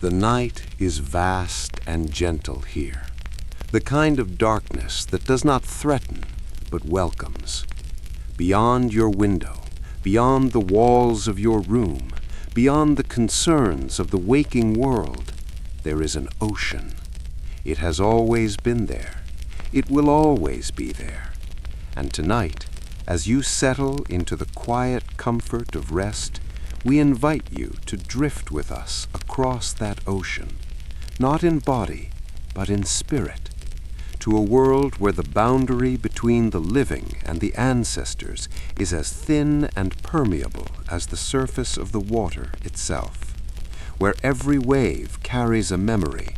The night is vast and gentle here, the kind of darkness that does not threaten but welcomes. Beyond your window, beyond the walls of your room, beyond the concerns of the waking world, there is an ocean. It has always been there. It will always be there. And tonight, as you settle into the quiet comfort of rest, we invite you to drift with us across that ocean, not in body, but in spirit, to a world where the boundary between the living and the ancestors is as thin and permeable as the surface of the water itself, where every wave carries a memory,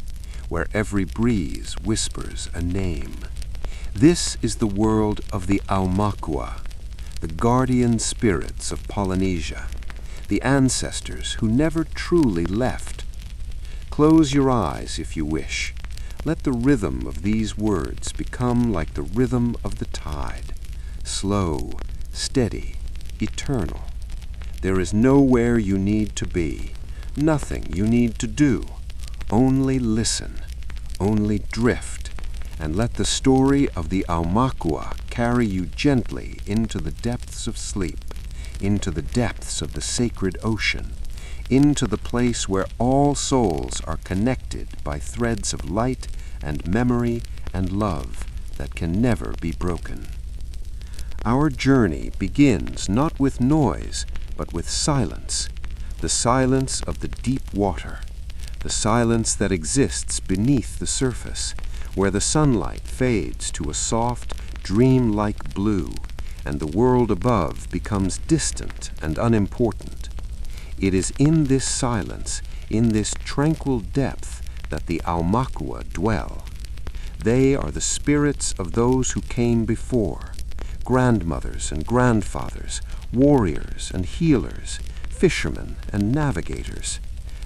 where every breeze whispers a name. This is the world of the Aumakua, the guardian spirits of Polynesia, the ancestors who never truly left. Close your eyes if you wish. Let the rhythm of these words become like the rhythm of the tide, slow, steady, eternal. There is nowhere you need to be, nothing you need to do. Only listen, only drift, and let the story of the Aumakua carry you gently into the depths of sleep, into the depths of the sacred ocean, into the place where all souls are connected by threads of light and memory and love that can never be broken. Our journey begins not with noise, but with silence, the silence of the deep water, the silence that exists beneath the surface, where the sunlight fades to a soft, dream-like blue, and the world above becomes distant and unimportant. It is in this silence, in this tranquil depth, that the Aumakua dwell. They are the spirits of those who came before, grandmothers and grandfathers, warriors and healers, fishermen and navigators.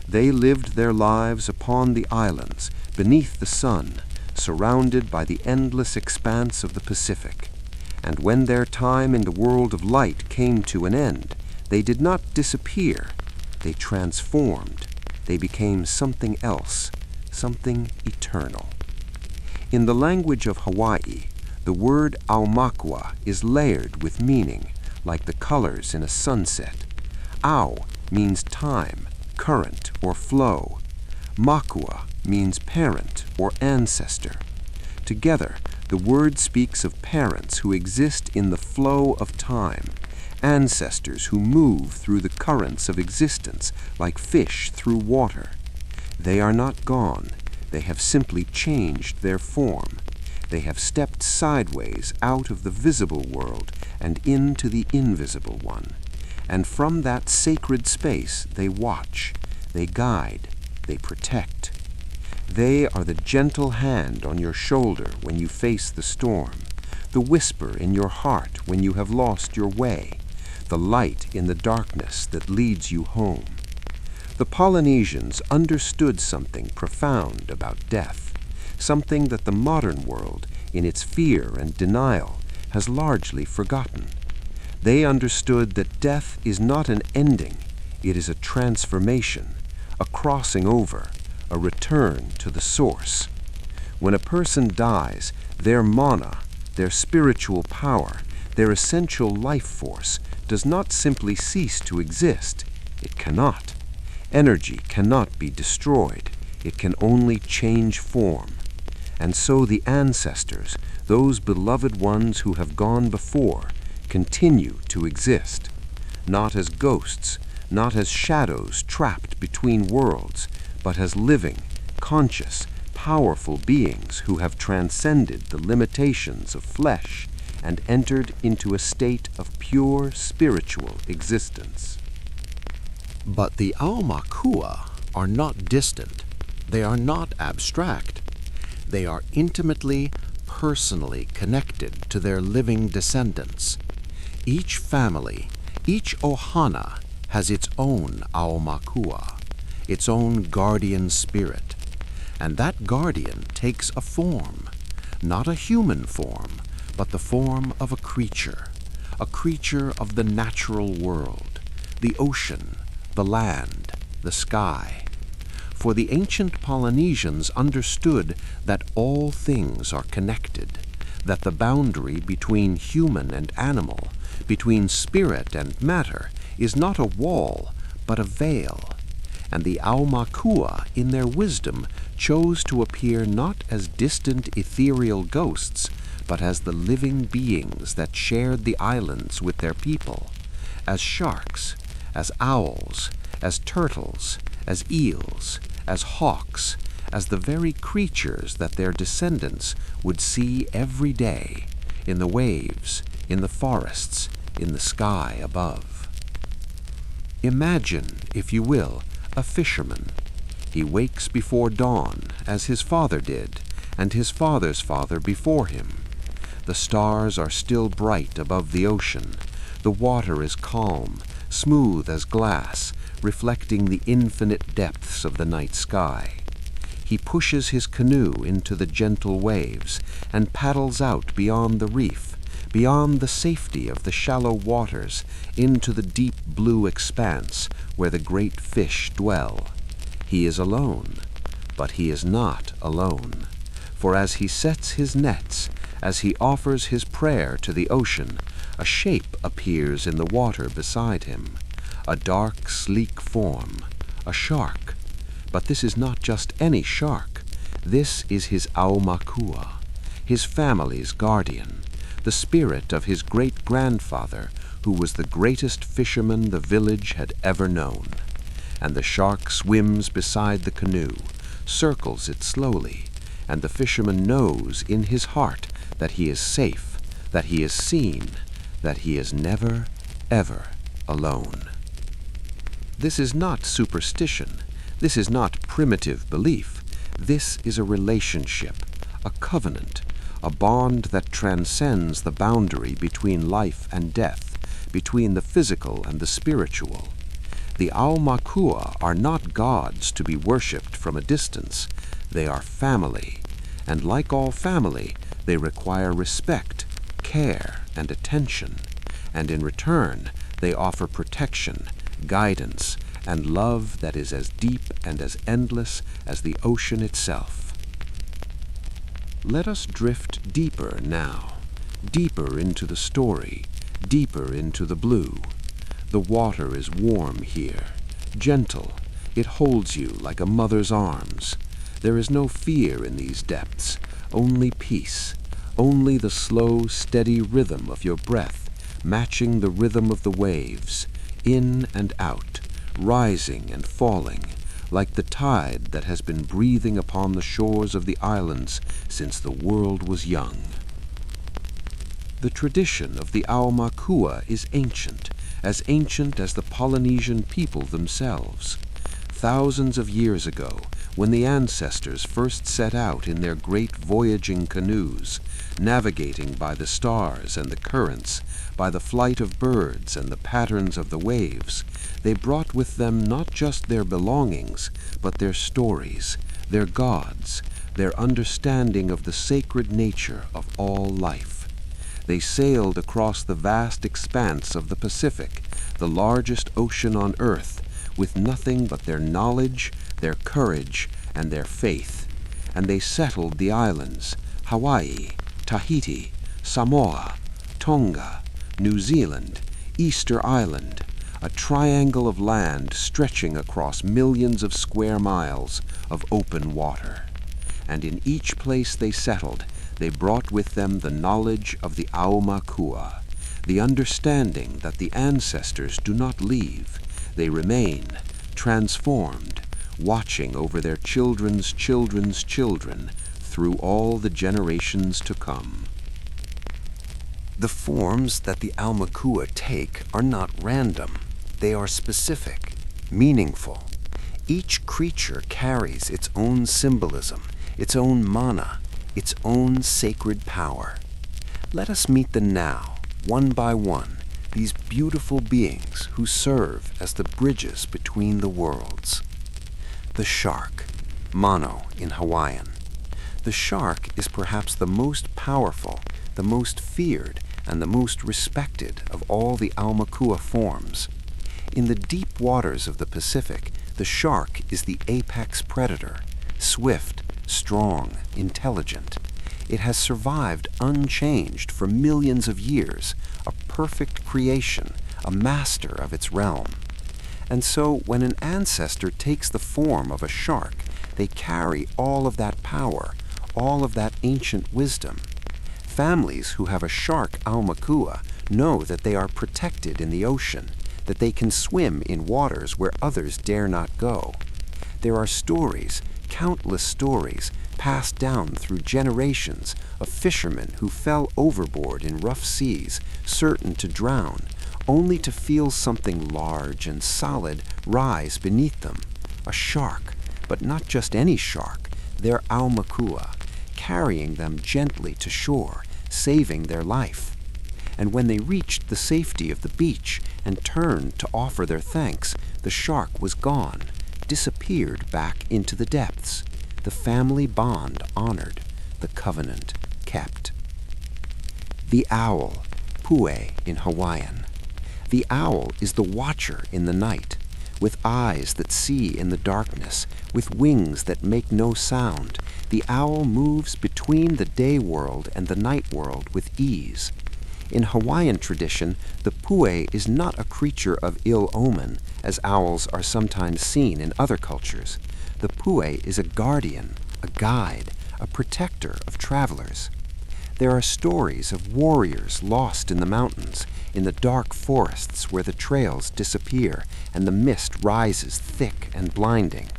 They lived their lives upon the islands, beneath the sun, surrounded by the endless expanse of the Pacific. And when their time in the world of light came to an end, they did not disappear. They transformed. They became something else, something eternal. In the language of Hawaii, the word Aumakua is layered with meaning, like the colors in a sunset. Au means time, current, or flow. Makua means parent or ancestor. Together, the word speaks of parents who exist in the flow of time, ancestors who move through the currents of existence like fish through water. They are not gone. They have simply changed their form. They have stepped sideways out of the visible world and into the invisible one. And from that sacred space they watch, they guide, they protect. They are the gentle hand on your shoulder when you face the storm, the whisper in your heart when you have lost your way, the light in the darkness that leads you home. The Polynesians understood something profound about death, something that the modern world, in its fear and denial, has largely forgotten. They understood that death is not an ending, it is a transformation, a crossing over, a return to the source. When a person dies, their mana, their spiritual power, their essential life force does not simply cease to exist. It cannot. Energy cannot be destroyed. It can only change form. And so the ancestors, those beloved ones who have gone before, continue to exist, not as ghosts, not as shadows trapped between worlds, but as living, conscious, powerful beings who have transcended the limitations of flesh and entered into a state of pure spiritual existence. But the Aumakua are not distant. They are not abstract. They are intimately, personally connected to their living descendants. Each family, each ohana has its own Aumakua, its own guardian spirit. And that guardian takes a form, not a human form, but the form of a creature of the natural world, the ocean, the land, the sky. For the ancient Polynesians understood that all things are connected, that the boundary between human and animal, between spirit and matter, is not a wall, but a veil. And the Aumakua, in their wisdom, chose to appear not as distant ethereal ghosts, but as the living beings that shared the islands with their people, as sharks, as owls, as turtles, as eels, as hawks, as the very creatures that their descendants would see every day, in the waves, in the forests, in the sky above. Imagine, if you will, a fisherman. He wakes before dawn, as his father did, and his father's father before him. The stars are still bright above the ocean. The water is calm, smooth as glass, reflecting the infinite depths of the night sky. He pushes his canoe into the gentle waves and paddles out beyond the reef, beyond the safety of the shallow waters, into the deep blue expanse where the great fish dwell. He is alone, but he is not alone. For as he sets his nets, as he offers his prayer to the ocean, a shape appears in the water beside him, a dark, sleek form, a shark. But this is not just any shark. This is his Aumakua, his family's guardian, the spirit of his great-grandfather, who was the greatest fisherman the village had ever known. And the shark swims beside the canoe, circles it slowly, and the fisherman knows in his heart that he is safe, that he is seen, that he is never, ever alone. This is not superstition. This is not primitive belief. This is a relationship, a covenant, a bond that transcends the boundary between life and death, between the physical and the spiritual. The Aumakua are not gods to be worshipped from a distance. They are family, and like all family, they require respect, care, and attention, and in return, they offer protection, guidance, and love that is as deep and as endless as the ocean itself. Let us drift deeper now, deeper into the story, deeper into the blue. The water is warm here, gentle. It holds you like a mother's arms. There is no fear in these depths, only peace, only the slow, steady rhythm of your breath, matching the rhythm of the waves, in and out, rising and falling, like the tide that has been breathing upon the shores of the islands since the world was young. The tradition of the Aumakua is ancient as the Polynesian people themselves. Thousands of years ago, when the ancestors first set out in their great voyaging canoes, navigating by the stars and the currents, by the flight of birds and the patterns of the waves, they brought with them not just their belongings, but their stories, their gods, their understanding of the sacred nature of all life. They sailed across the vast expanse of the Pacific, the largest ocean on Earth, with nothing but their knowledge, their courage, and their faith. And they settled the islands, Hawaii, Tahiti, Samoa, Tonga, New Zealand, Easter Island, a triangle of land stretching across millions of square miles of open water. And in each place they settled, they brought with them the knowledge of the Aumakua, the understanding that the ancestors do not leave. They remain, transformed, watching over their children's children's children through all the generations to come. The forms that the Aumakua take are not random. They are specific, meaningful. Each creature carries its own symbolism, its own mana, its own sacred power. Let us meet them now, one by one, these beautiful beings who serve as the bridges between the worlds. The shark, Mano in Hawaiian. The shark is perhaps the most powerful, the most feared, and the most respected of all the Aumakua forms. In the deep waters of the Pacific, the The shark is the apex predator, swift, strong, intelligent. It has survived unchanged for millions of years, a perfect creation, a master of its realm. And so when an ancestor takes the form of a shark, they carry all of that power, all of that ancient wisdom. Families who have a shark Aumakua know that they are protected in the ocean, that they can swim in waters where others dare not go. There are stories, countless stories, passed down through generations of fishermen who fell overboard in rough seas, certain to drown, only to feel something large and solid rise beneath them. A shark, but not just any shark, their Aumakua, carrying them gently to shore, saving their life. And when they reached the safety of the beach and turned to offer their thanks, the shark was gone, disappeared back into the depths. The family bond honored, the covenant kept. The owl, pue in Hawaiian. The owl is the watcher in the night, with eyes that see in the darkness, with wings that make no sound. The owl moves between the day world and the night world with ease. In Hawaiian tradition, the pue is not a creature of ill omen, as owls are sometimes seen in other cultures. The pue is a guardian, a guide, a protector of travelers. There are stories of warriors lost in the mountains, in the dark forests where the trails disappear and the mist rises thick and blinding.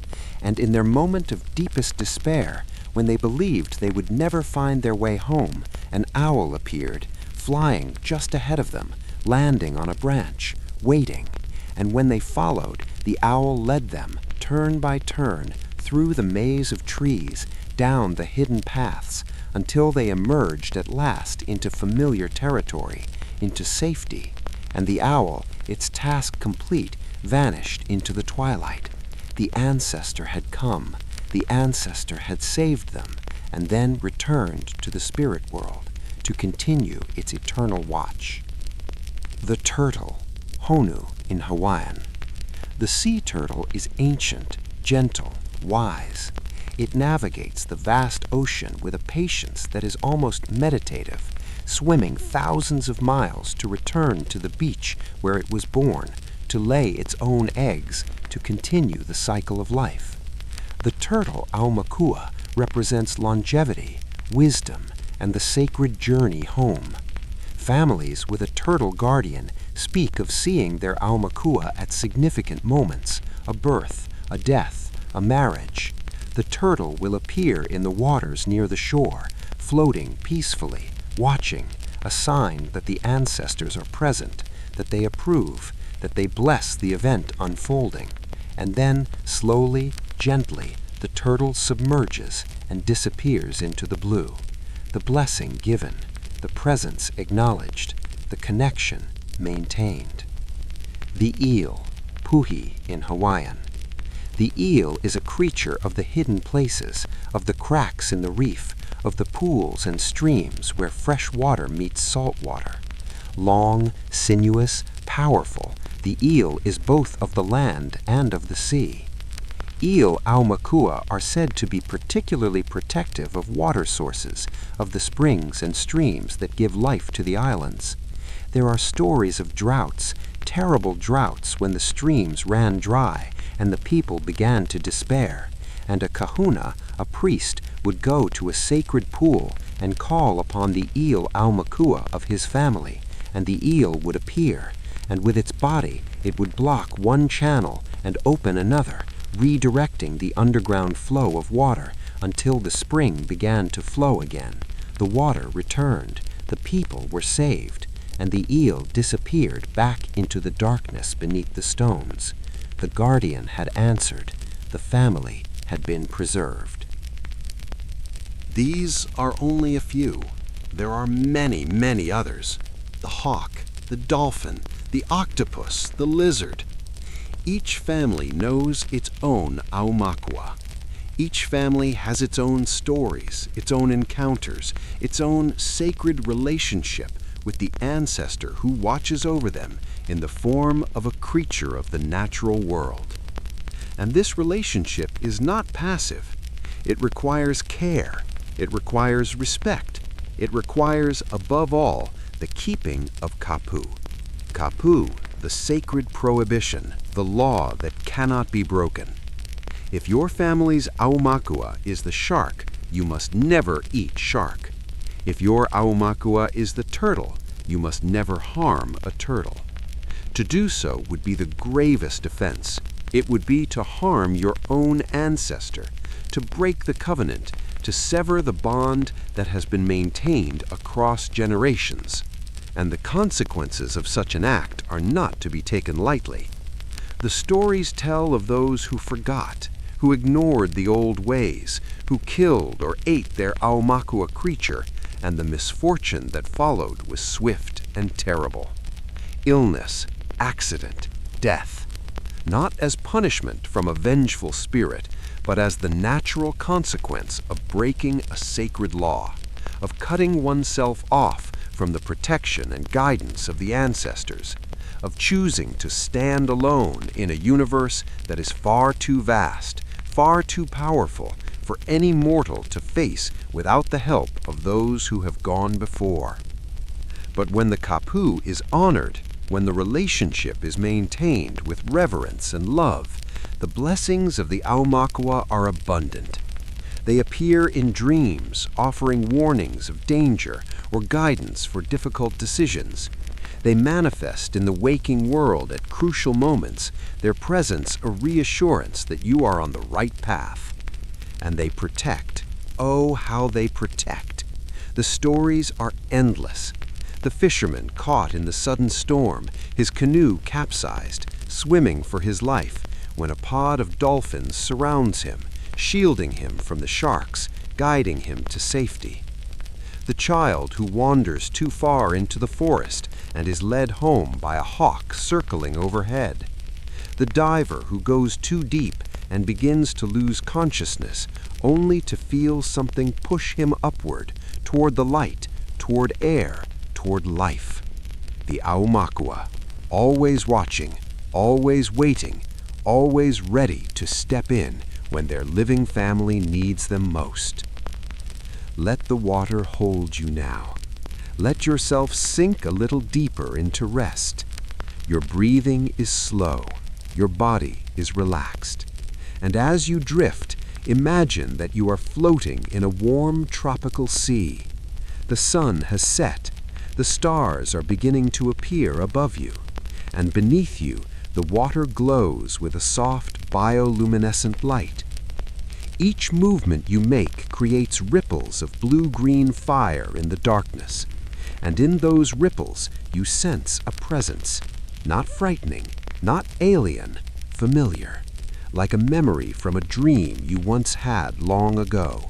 And in their moment of deepest despair, when they believed they would never find their way home, an owl appeared, flying just ahead of them, landing on a branch, waiting. And when they followed, the owl led them, turn by turn, through the maze of trees, down the hidden paths, until they emerged at last into familiar territory, into safety. And the owl, its task complete, vanished into the twilight. The ancestor had come, the ancestor had saved them, and then returned to the spirit world to continue its eternal watch. The turtle, honu in Hawaiian. The sea turtle is ancient, gentle, wise. It navigates the vast ocean with a patience that is almost meditative, swimming thousands of miles to return to the beach where it was born, to lay its own eggs, to continue the cycle of life. The turtle Aumakua represents longevity, wisdom, and the sacred journey home. Families with a turtle guardian speak of seeing their Aumakua at significant moments, a birth, a death, a marriage. The turtle will appear in the waters near the shore, floating peacefully, watching, a sign that the ancestors are present, that they approve, that they bless the event unfolding. And then, slowly, gently, the turtle submerges and disappears into the blue. The blessing given, the presence acknowledged, the connection maintained. The eel, puhi in Hawaiian. The eel is a creature of the hidden places, of the cracks in the reef, of the pools and streams where fresh water meets salt water. Long, sinuous, powerful, the eel is both of the land and of the sea. Eel Aumakua are said to be particularly protective of water sources, of the springs and streams that give life to the islands. There are stories of droughts, terrible droughts when the streams ran dry and the people began to despair, and a kahuna, a priest, would go to a sacred pool and call upon the eel Aumakua of his family, and the eel would appear, and with its body it would block one channel and open another, redirecting the underground flow of water until the spring began to flow again. The water returned, the people were saved, and the eel disappeared back into the darkness beneath the stones. The guardian had answered, the family had been preserved. These are only a few. There are many, many others. The hawk, the dolphin, the octopus, the lizard. Each family knows its own Aumakua. Each family has its own stories, its own encounters, its own sacred relationship with the ancestor who watches over them in the form of a creature of the natural world. And this relationship is not passive. It requires care. It requires respect. It requires, above all, the keeping of kapu. Kapu, the sacred prohibition, the law that cannot be broken. If your family's Aumakua is the shark, you must never eat shark. If your Aumakua is the turtle, you must never harm a turtle. To do so would be the gravest offense. It would be to harm your own ancestor, to break the covenant, to sever the bond that has been maintained across generations. And the consequences of such an act are not to be taken lightly. The stories tell of those who forgot, who ignored the old ways, who killed or ate their Aumakua creature, and the misfortune that followed was swift and terrible. Illness, accident, death, not as punishment from a vengeful spirit, but as the natural consequence of breaking a sacred law, of cutting oneself off from the protection and guidance of the ancestors, of choosing to stand alone in a universe that is far too vast, far too powerful for any mortal to face without the help of those who have gone before. But when the kapu is honored, when the relationship is maintained with reverence and love, the blessings of the Aumakua are abundant. They appear in dreams, offering warnings of danger or guidance for difficult decisions. They manifest in the waking world at crucial moments, their presence a reassurance that you are on the right path. And they protect. Oh, how they protect. The stories are endless. The fisherman caught in the sudden storm, his canoe capsized, swimming for his life, when a pod of dolphins surrounds him, shielding him from the sharks, guiding him to safety. The child who wanders too far into the forest and is led home by a hawk circling overhead. The diver who goes too deep and begins to lose consciousness, only to feel something push him upward, toward the light, toward air, toward life. The Aumakua, always watching, always waiting, always ready to step in when their living family needs them most. Let the water hold you now. Let yourself sink a little deeper into rest. Your breathing is slow. Your body is relaxed. And as you drift, imagine that you are floating in a warm tropical sea. The sun has set. The stars are beginning to appear above you. And beneath you, the water glows with a soft bioluminescent light. Each movement you make creates ripples of blue-green fire in the darkness. And in those ripples, you sense a presence, not frightening, not alien, familiar, like a memory from a dream you once had long ago.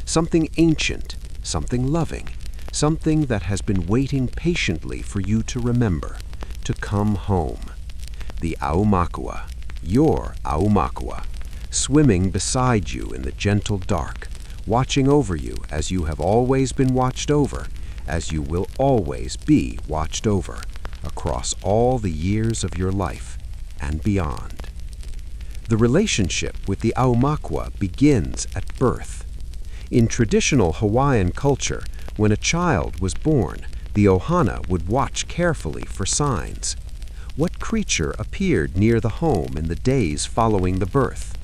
Something ancient, something loving, something that has been waiting patiently for you to remember, to come home. The Aumakua, your Aumakua, swimming beside you in the gentle dark, watching over you as you have always been watched over, as you will always be watched over, across all the years of your life and beyond. The relationship with the Aumakua begins at birth. In traditional Hawaiian culture, when a child was born, the ohana would watch carefully for signs. What creature appeared near the home in the days following the birth?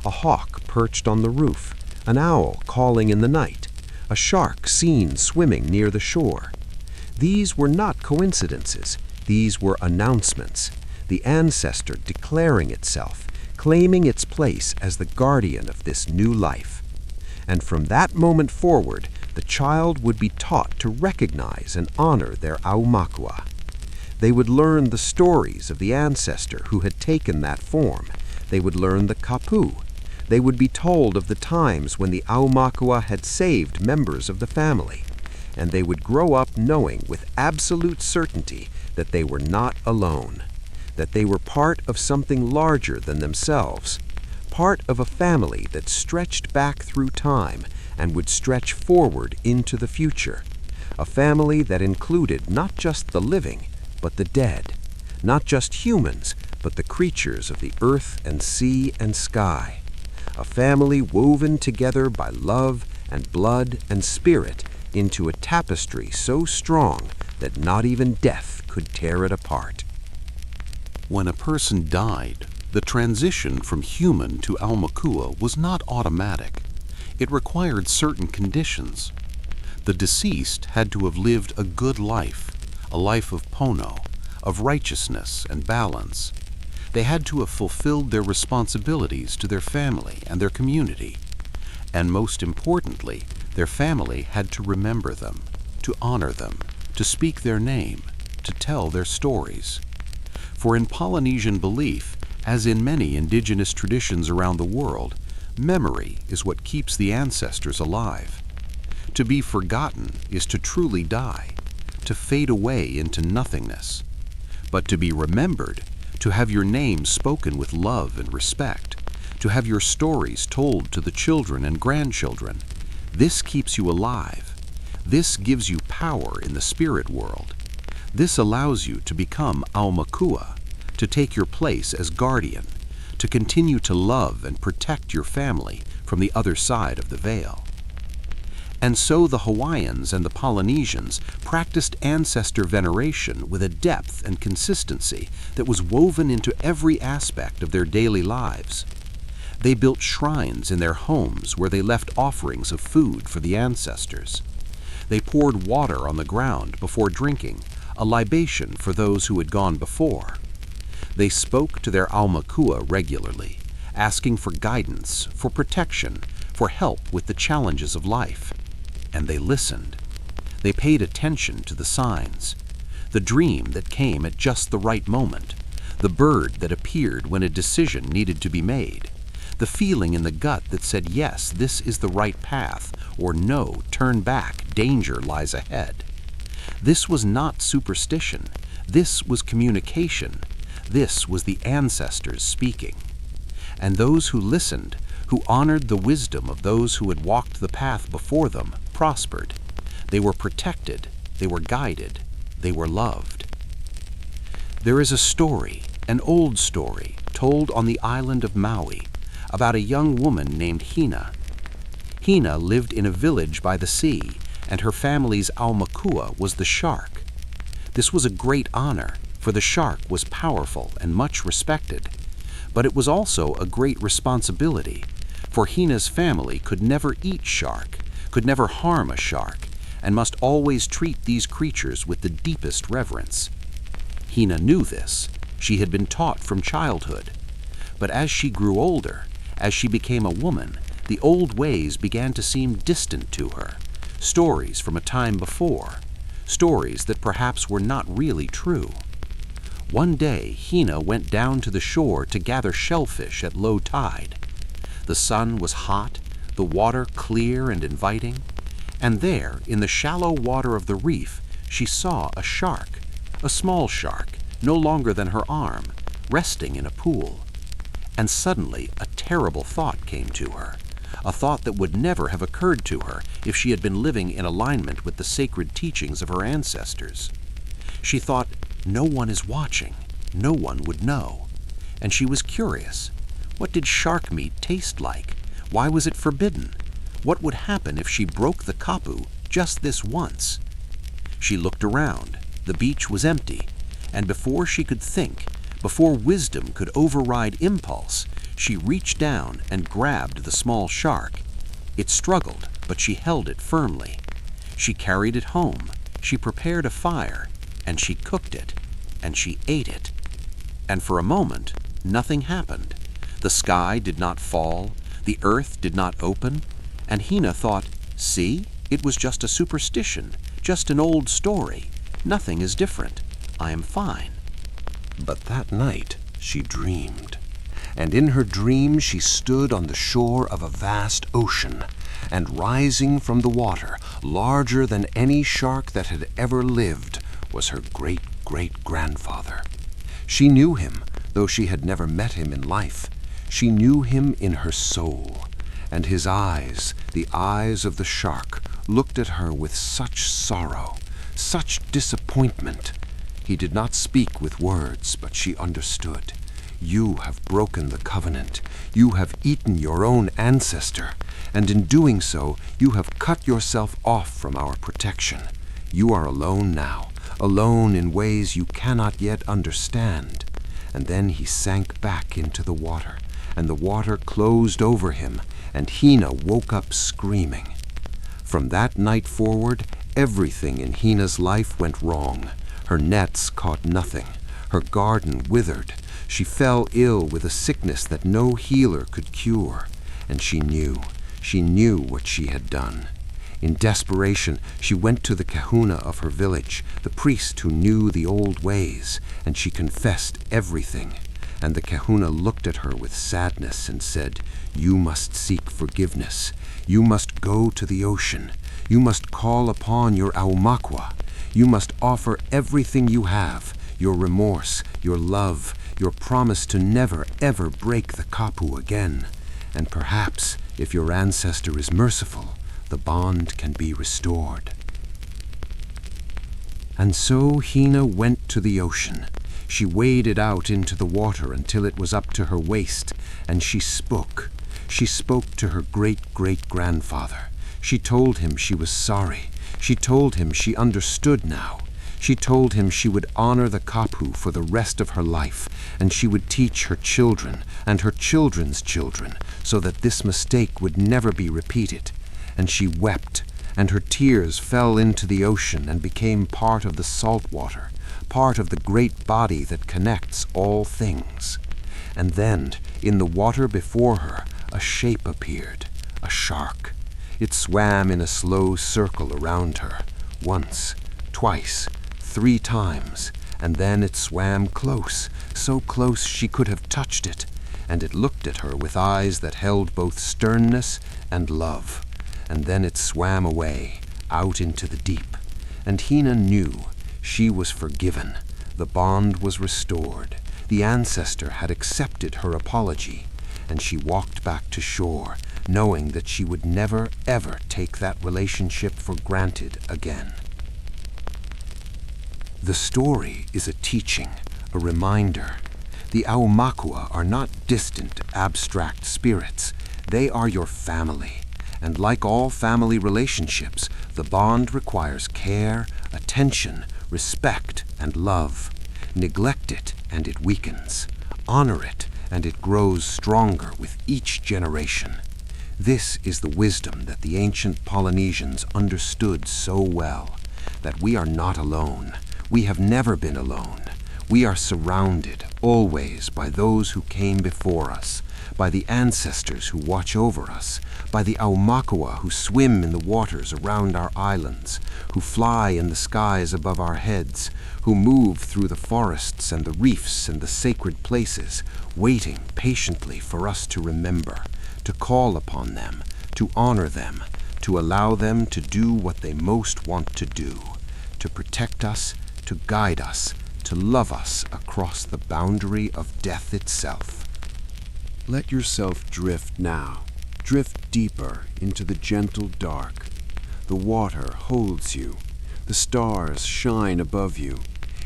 A hawk perched on the roof, an owl calling in the night, a shark seen swimming near the shore. These were not coincidences. These were announcements, the ancestor declaring itself, claiming its place as the guardian of this new life. And from that moment forward, the child would be taught to recognize and honor their Aumakua. They would learn the stories of the ancestor who had taken that form. They would learn the kapu. They would be told of the times when the Aumakua had saved members of the family. And they would grow up knowing with absolute certainty that they were not alone, that they were part of something larger than themselves, part of a family that stretched back through time and would stretch forward into the future, a family that included not just the living, but the dead, not just humans, but the creatures of the earth and sea and sky, a family woven together by love and blood and spirit into a tapestry so strong that not even death could tear it apart. When a person died, the transition from human to Aumakua was not automatic. It required certain conditions. The deceased had to have lived a good life, a life of pono, of righteousness and balance. They had to have fulfilled their responsibilities to their family and their community. And most importantly, their family had to remember them, to honor them, to speak their name, to tell their stories. For in Polynesian belief, as in many indigenous traditions around the world, memory is what keeps the ancestors alive. To be forgotten is to truly die, to fade away into nothingness. But to be remembered, to have your name spoken with love and respect, to have your stories told to the children and grandchildren, this keeps you alive. This gives you power in the spirit world. This allows you to become Aumakua, to take your place as guardian, to continue to love and protect your family from the other side of the veil. And so the Hawaiians and the Polynesians practiced ancestor veneration with a depth and consistency that was woven into every aspect of their daily lives. They built shrines in their homes where they left offerings of food for the ancestors. They poured water on the ground before drinking, a libation for those who had gone before. They spoke to their Aumakua regularly, asking for guidance, for protection, for help with the challenges of life. And they listened. They paid attention to the signs, the dream that came at just the right moment, the bird that appeared when a decision needed to be made, the feeling in the gut that said, yes, this is the right path, or no, turn back, danger lies ahead. This was not superstition. This was communication. This was the ancestors speaking. And those who listened, who honored the wisdom of those who had walked the path before them, prospered. They were protected. They were guided. They were loved. There is a story, an old story, told on the island of Maui, about a young woman named Hina. Hina lived in a village by the sea, and her family's Aumakua was the shark. This was a great honor, for the shark was powerful and much respected. But it was also a great responsibility, for Hina's family could never eat shark, could never harm a shark, and must always treat these creatures with the deepest reverence. Hina knew this. She had been taught from childhood. But as she grew older, as she became a woman, the old ways began to seem distant to her, stories from a time before, stories that perhaps were not really true. One day, Hina went down to the shore to gather shellfish at low tide. The sun was hot, the water clear and inviting, and there, in the shallow water of the reef, she saw a shark, a small shark, no longer than her arm, resting in a pool. And suddenly a terrible thought came to her, a thought that would never have occurred to her if she had been living in alignment with the sacred teachings of her ancestors. She thought, no one is watching, no one would know. And she was curious. What did shark meat taste like? Why was it forbidden? What would happen if she broke the kapu just this once? She looked around. The beach was empty, and before she could think, before wisdom could override impulse, she reached down and grabbed the small shark. It struggled, but she held it firmly. She carried it home. She prepared a fire, and she cooked it, and she ate it. And for a moment, nothing happened. The sky did not fall, the earth did not open, and Hina thought, see, it was just a superstition, just an old story. Nothing is different. I am fine. But that night she dreamed, and in her dream she stood on the shore of a vast ocean, and rising from the water, larger than any shark that had ever lived, was her great-great-grandfather. She knew him, though she had never met him in life. She knew him in her soul, and his eyes, the eyes of the shark, looked at her with such sorrow, such disappointment. He did not speak with words, but she understood. You have broken the covenant. You have eaten your own ancestor, and in doing so, you have cut yourself off from our protection. You are alone now, alone in ways you cannot yet understand." And then he sank back into the water, and the water closed over him, and Hina woke up screaming. From that night forward, everything in Hina's life went wrong. Her nets caught nothing. Her garden withered. She fell ill with a sickness that no healer could cure, and she knew what she had done. In desperation, she went to the kahuna of her village, the priest who knew the old ways, and she confessed everything. And the kahuna looked at her with sadness and said, "You must seek forgiveness. You must go to the ocean. You must call upon your Aumakua. You must offer everything you have, your remorse, your love, your promise to never, ever break the kapu again. And perhaps, if your ancestor is merciful, the bond can be restored." And so Hina went to the ocean. She waded out into the water until it was up to her waist, and she spoke. She spoke to her great-great-grandfather. She told him she was sorry. She told him she understood now. She told him she would honor the kapu for the rest of her life, and she would teach her children and her children's children so that this mistake would never be repeated. And she wept, and her tears fell into the ocean and became part of the salt water, part of the great body that connects all things. And then, in the water before her, a shape appeared, a shark. It swam in a slow circle around her, once, twice, 3 times, and then it swam close, so close she could have touched it, and it looked at her with eyes that held both sternness and love. And then it swam away, out into the deep, and Hina knew she was forgiven. The bond was restored. The ancestor had accepted her apology, and she walked back to shore, knowing that she would never, ever take that relationship for granted again. The story is a teaching, a reminder. The Aumakua are not distant, abstract spirits. They are your family. And like all family relationships, the bond requires care, attention, respect, and love. Neglect it, and it weakens. Honor it, and it grows stronger with each generation. This is the wisdom that the ancient Polynesians understood so well, that we are not alone. We have never been alone. We are surrounded, always, by those who came before us, by the ancestors who watch over us, by the Aumakua who swim in the waters around our islands, who fly in the skies above our heads, who move through the forests and the reefs and the sacred places, waiting patiently for us to remember, to call upon them, to honor them, to allow them to do what they most want to do, to protect us, to guide us, to love us across the boundary of death itself. Let yourself drift now. Drift deeper into the gentle dark. The water holds you. The stars shine above you.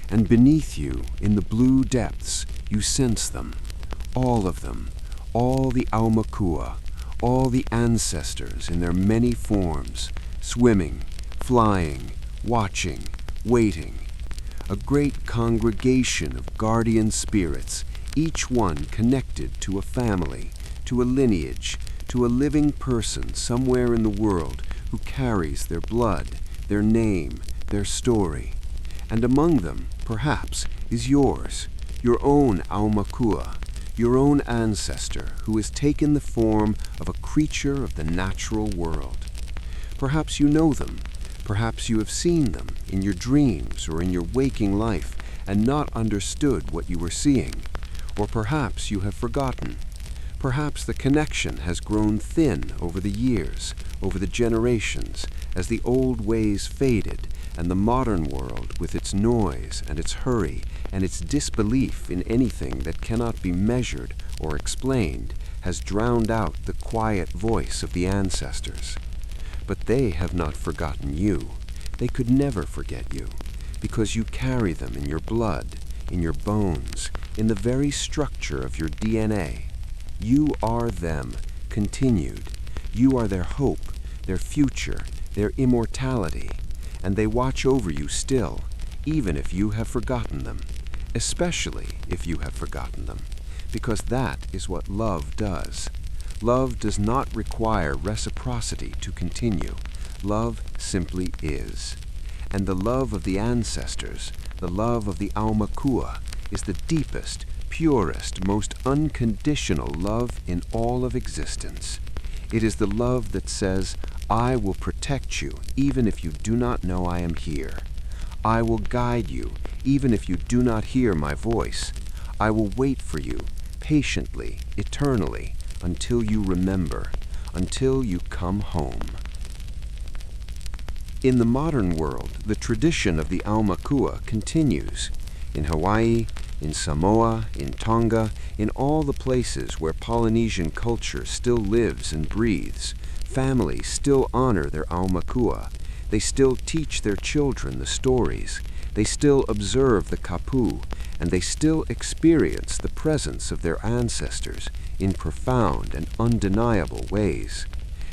And beneath you, in the blue depths, you sense them. All of them. All the Aumakua. All the ancestors in their many forms. Swimming, flying, watching, waiting. A great congregation of guardian spirits, each one connected to a family, to a lineage, to a living person somewhere in the world who carries their blood, their name, their story. And among them, perhaps, is yours, your own Aumakua, your own ancestor who has taken the form of a creature of the natural world. Perhaps you know them. Perhaps you have seen them in your dreams or in your waking life and not understood what you were seeing. Or perhaps you have forgotten. Perhaps the connection has grown thin over the years, over the generations, as the old ways faded and the modern world, with its noise and its hurry and its disbelief in anything that cannot be measured or explained, has drowned out the quiet voice of the ancestors. But they have not forgotten you. They could never forget you, because you carry them in your blood, in your bones, in the very structure of your DNA. You are them, continued. You are their hope, their future, their immortality, and they watch over you still, even if you have forgotten them, especially if you have forgotten them, because that is what love does. Love does not require reciprocity to continue. Love simply is. And the love of the ancestors, the love of the Aumakua, is the deepest, purest, most unconditional love in all of existence. It is the love that says, I will protect you even if you do not know I am here. I will guide you even if you do not hear my voice. I will wait for you, patiently, eternally, until you remember, until you come home. In the modern world, the tradition of the Aumakua continues. In Hawaii, in Samoa, in Tonga, in all the places where Polynesian culture still lives and breathes, families still honor their Aumakua. They still teach their children the stories. They still observe the kapu, and they still experience the presence of their ancestors in profound and undeniable ways.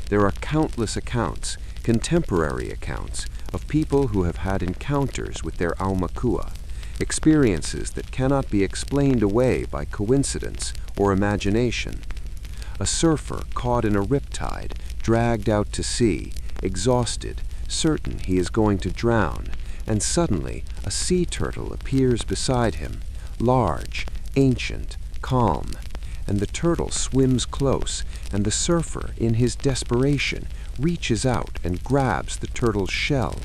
There are countless accounts, contemporary accounts, of people who have had encounters with their Aumakua, experiences that cannot be explained away by coincidence or imagination. A surfer caught in a riptide, dragged out to sea, exhausted, certain he is going to drown, and suddenly a sea turtle appears beside him, large, ancient, calm, and the turtle swims close, and the surfer, in his desperation, reaches out and grabs the turtle's shell,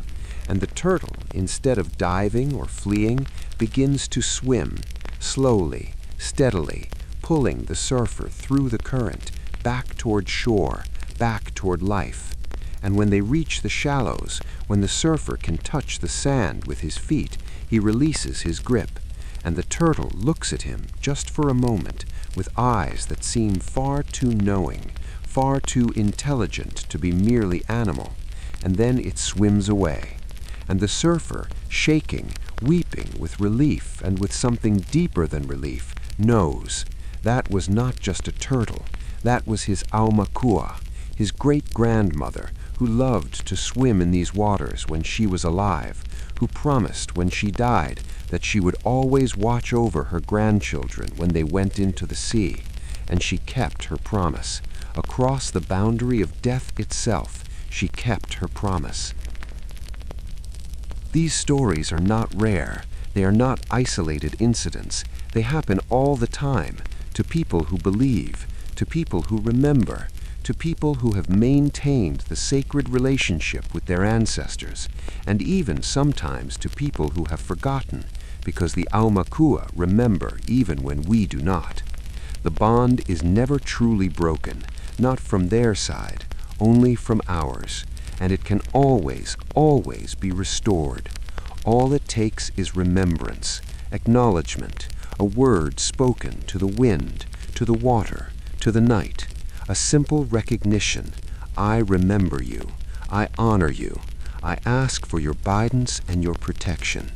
and the turtle, instead of diving or fleeing, begins to swim, slowly, steadily, pulling the surfer through the current, back toward shore, back toward life. And when they reach the shallows, when the surfer can touch the sand with his feet, he releases his grip, and the turtle looks at him just for a moment with eyes that seem far too knowing, far too intelligent to be merely animal, and then it swims away. And the surfer, shaking, weeping with relief and with something deeper than relief, knows that was not just a turtle, that was his Aumakua, his great-grandmother, who loved to swim in these waters when she was alive, who promised when she died that she would always watch over her grandchildren when they went into the sea, and she kept her promise. Across the boundary of death itself, she kept her promise. These stories are not rare. They are not isolated incidents. They happen all the time to people who believe, to people who remember, to people who have maintained the sacred relationship with their ancestors, and even sometimes to people who have forgotten, because the Aumakua remember even when we do not. The bond is never truly broken, not from their side, only from ours, and it can always, always be restored. All it takes is remembrance, acknowledgement, a word spoken to the wind, to the water, to the night, a simple recognition. I remember you. I honor you. I ask for your guidance and your protection.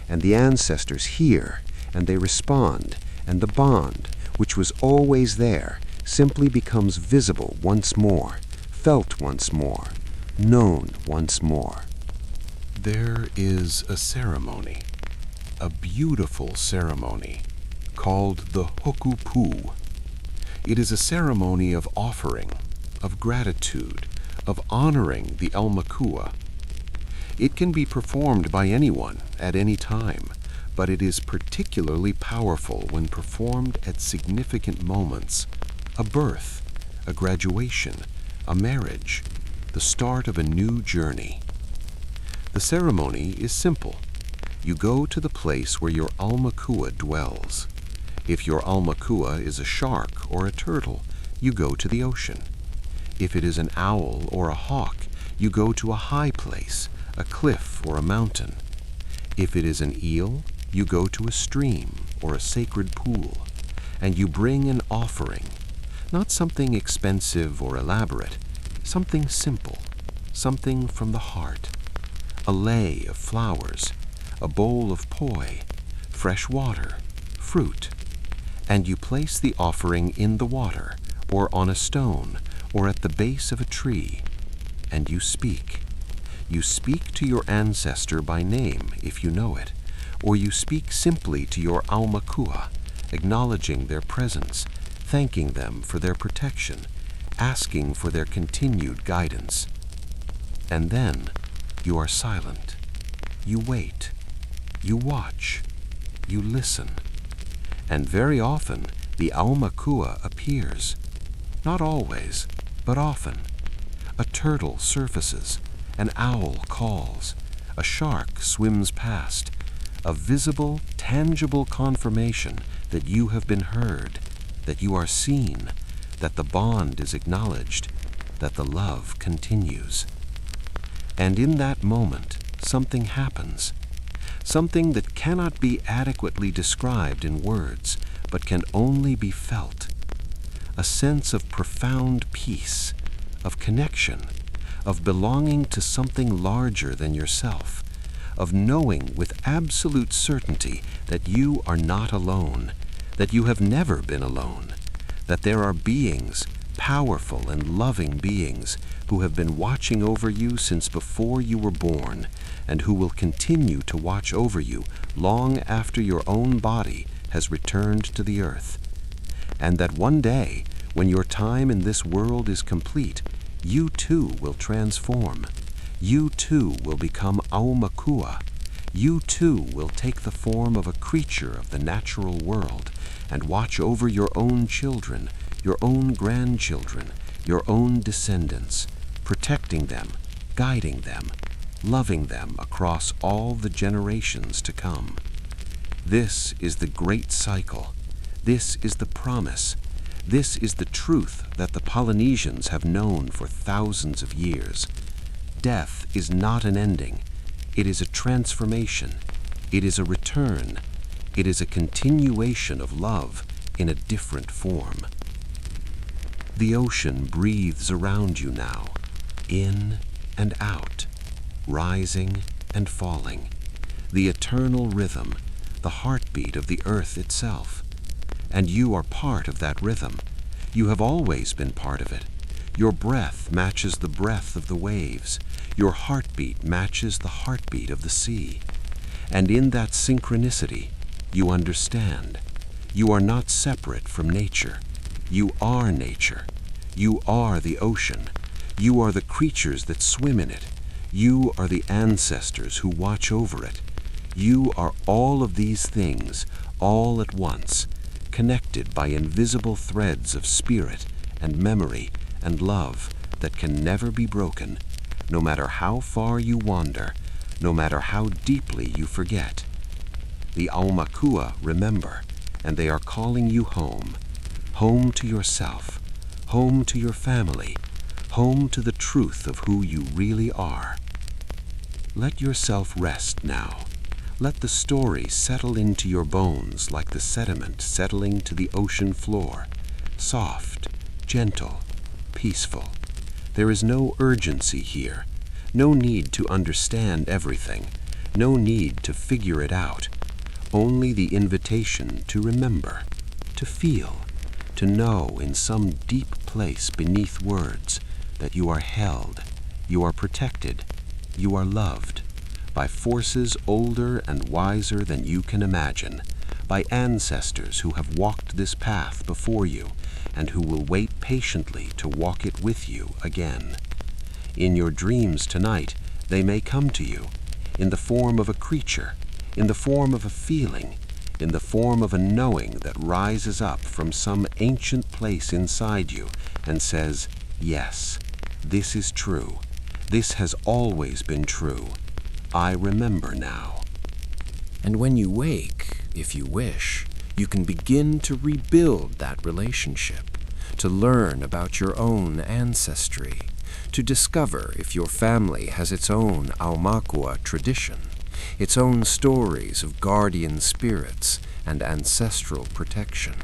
And the ancestors hear, and they respond, and the bond, which was always there, simply becomes visible once more, felt once more, known once more. There is a ceremony, a beautiful ceremony, called the hookupu. It is a ceremony of offering, of gratitude, of honoring the Aumakua. It can be performed by anyone at any time, but it is particularly powerful when performed at significant moments: a birth, a graduation, a marriage, the start of a new journey. The ceremony is simple. You go to the place where your Aumakua dwells. If your Aumakua is a shark or a turtle, you go to the ocean. If it is an owl or a hawk, you go to a high place, a cliff or a mountain. If it is an eel, you go to a stream or a sacred pool, and you bring an offering, not something expensive or elaborate, something simple, something from the heart. A lei of flowers, a bowl of poi, fresh water, fruit, And you place the offering in the water, or on a stone, or at the base of a tree, and you speak. You speak to your ancestor by name, if you know it, or you speak simply to your Aumakua, acknowledging their presence, thanking them for their protection, asking for their continued guidance. And then you are silent. You wait. You watch. You listen. And very often the Aumakua appears. Not always, but often. A turtle surfaces, an owl calls, a shark swims past, a visible, tangible confirmation that you have been heard, that you are seen, that the bond is acknowledged, that the love continues. And in that moment, something happens, something that cannot be adequately described in words, but can only be felt. A sense of profound peace, of connection, of belonging to something larger than yourself, of knowing with absolute certainty that you are not alone, that you have never been alone, that there are beings, powerful and loving beings, who have been watching over you since before you were born, and who will continue to watch over you long after your own body has returned to the earth. And that one day, when your time in this world is complete, you too will transform. You too will become Aumakua. You too will take the form of a creature of the natural world and watch over your own children, your own grandchildren, your own descendants, protecting them, guiding them, loving them across all the generations to come. This is the great cycle. This is the promise. This is the truth that the Polynesians have known for thousands of years. Death is not an ending. It is a transformation. It is a return. It is a continuation of love in a different form. The ocean breathes around you now, in and out, rising and falling. The eternal rhythm, the heartbeat of the earth itself. And you are part of that rhythm. You have always been part of it. Your breath matches the breath of the waves. Your heartbeat matches the heartbeat of the sea. And in that synchronicity, you understand. You are not separate from nature. You are nature. You are the ocean. You are the creatures that swim in it. You are the ancestors who watch over it. You are all of these things, all at once, connected by invisible threads of spirit and memory and love that can never be broken, no matter how far you wander, no matter how deeply you forget. The Aumakua remember, and they are calling you home, home to yourself, home to your family, home to the truth of who you really are. Let yourself rest now. Let the story settle into your bones like the sediment settling to the ocean floor, soft, gentle, peaceful. There is no urgency here, no need to understand everything, no need to figure it out, only the invitation to remember, to feel, to know in some deep place beneath words that you are held, you are protected, you are loved, by forces older and wiser than you can imagine, by ancestors who have walked this path before you and who will wait patiently to walk it with you again. In your dreams tonight, they may come to you in the form of a creature, in the form of a feeling, in the form of a knowing that rises up from some ancient place inside you and says, yes, this is true. This has always been true. I remember now. And when you wake, if you wish, you can begin to rebuild that relationship, to learn about your own ancestry, to discover if your family has its own Aumakua tradition, its own stories of guardian spirits and ancestral protection.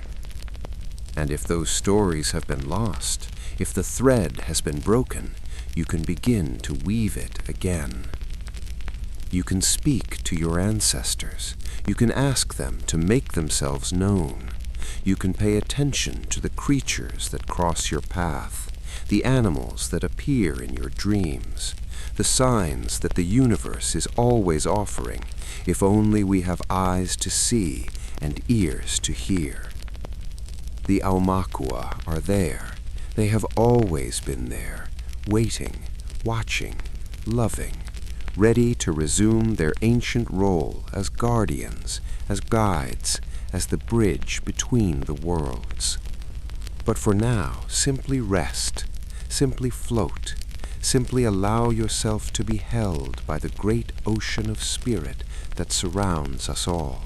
And if those stories have been lost, if the thread has been broken, you can begin to weave it again. You can speak to your ancestors. You can ask them to make themselves known. You can pay attention to the creatures that cross your path, the animals that appear in your dreams, the signs that the universe is always offering, if only we have eyes to see and ears to hear. The Aumakua are there. They have always been there, waiting, watching, loving, ready to resume their ancient role as guardians, as guides, as the bridge between the worlds. But for now, simply rest, simply float, simply allow yourself to be held by the great ocean of spirit that surrounds us all.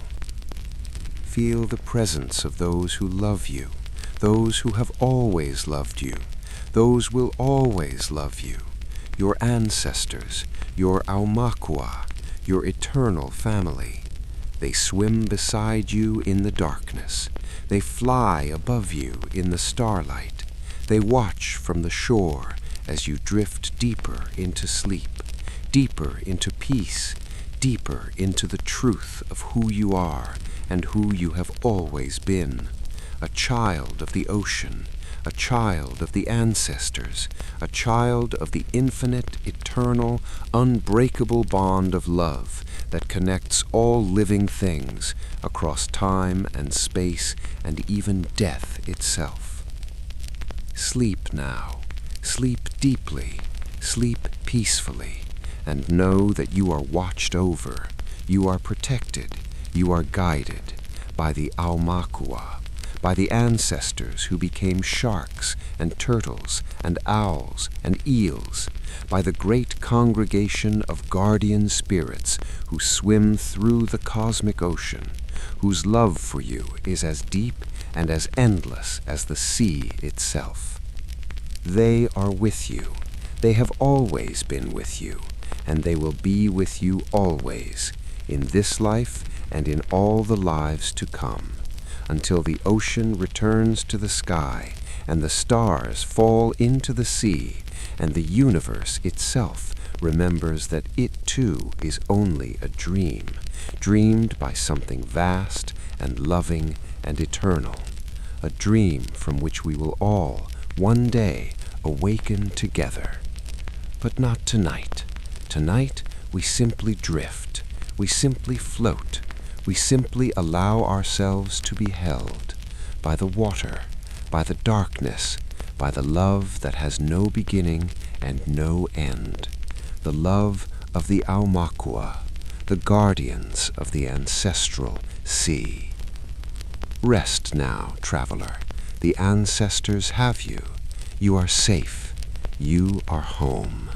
Feel the presence of those who love you, those who have always loved you, those will always love you, your ancestors, your Aumakua, your eternal family. They swim beside you in the darkness. They fly above you in the starlight. They watch from the shore as you drift deeper into sleep, deeper into peace, deeper into the truth of who you are and who you have always been. A child of the ocean, a child of the ancestors, a child of the infinite, eternal, unbreakable bond of love that connects all living things across time and space and even death itself. Sleep now, sleep deeply, sleep peacefully, and know that you are watched over, you are protected, you are guided by the Aumakua, by the ancestors who became sharks and turtles and owls and eels, by the great congregation of guardian spirits who swim through the cosmic ocean, whose love for you is as deep and as endless as the sea itself. They are with you. They have always been with you, and they will be with you always, in this life and in all the lives to come, until the ocean returns to the sky and the stars fall into the sea and the universe itself remembers that it too is only a dream, dreamed by something vast and loving and eternal, a dream from which we will all, one day, awaken together. But not tonight. Tonight we simply drift, we simply float, we simply allow ourselves to be held by the water, by the darkness, by the love that has no beginning and no end, the love of the Aumakua, the guardians of the ancestral sea. Rest now, traveler. The ancestors have you. You are safe. You are home.